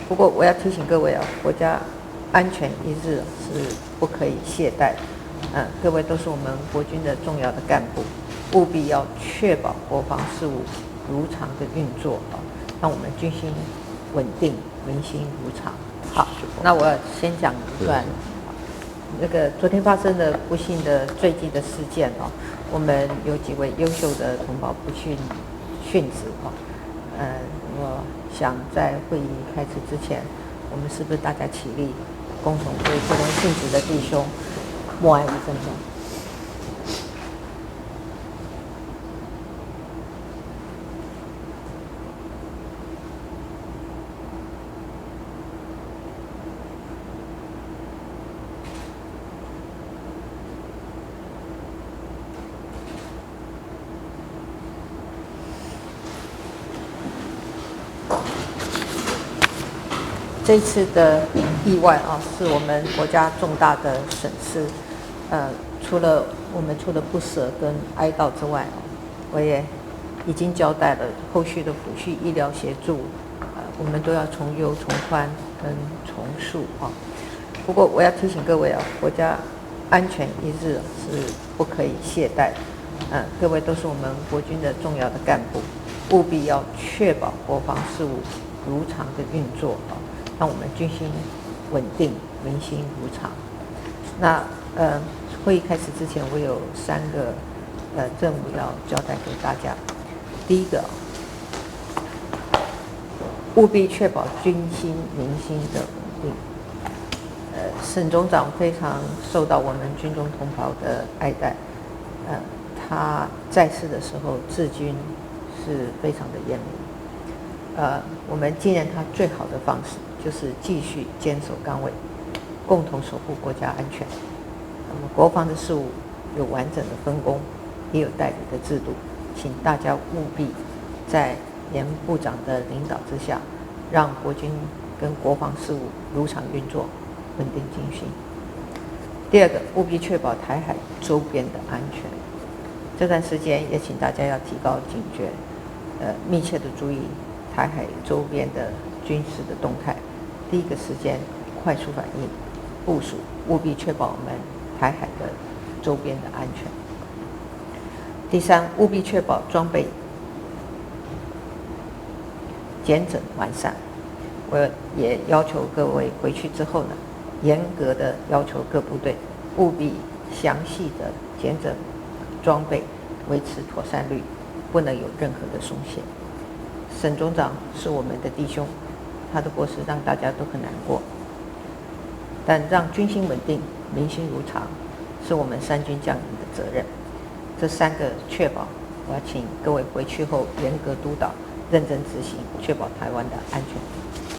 不过我要提醒各位啊，国家安全一日是不可以懈怠的。各位都是我们国军的重要的干部，务必要确保国防事务如常的运作啊，让我们军心稳定，民心如常。好，那我先讲一段那个昨天发生的不幸的坠机的事件哦，我们有几位优秀的同胞不幸殉职哦。我想在会议开始之前，我们是不是大家起立，共同为这位殉职的弟兄默哀1分钟？这次的意外啊，是我们国家重大的损失。除了不舍跟哀悼之外啊，我也已经交代了后续的抚恤医疗协助，我们都要从优从宽跟从速啊。不过我要提醒各位啊，国家安全一日是不可以懈怠的。各位都是我们国军的重要的干部，务必要确保国防事务如常的运作啊，让我们军心稳定，民心如常。那会议开始之前，我有3个任务要交代给大家。第一个，务必确保军心民心的稳定。沈总长非常受到我们军中同胞的爱戴，他在世的时候治军是非常的严明。我们纪念他最好的方式就是继续坚守岗位，共同守护国家安全。那么国防的事务有完整的分工，也有代理的制度，请大家务必在严部长的领导之下，让国军跟国防事务如常运作，稳定军心。第二个，务必确保台海周边的安全。这段时间也请大家要提高警觉，密切的注意台海周边的军事的动态，第一个时间快速反应部署，务必确保我们台海的周边的安全。第三，务必确保装备检整完善。我也要求各位回去之后呢，严格的要求各部队务必详细的检整装备，维持妥善率，不能有任何的松懈。沈总长是我们的弟兄，他的过世让大家都很难过，但让军心稳定，民心如常，是我们3军将领的责任。这3个确保，我要请各位回去后严格督导，认真执行，确保台湾的安全。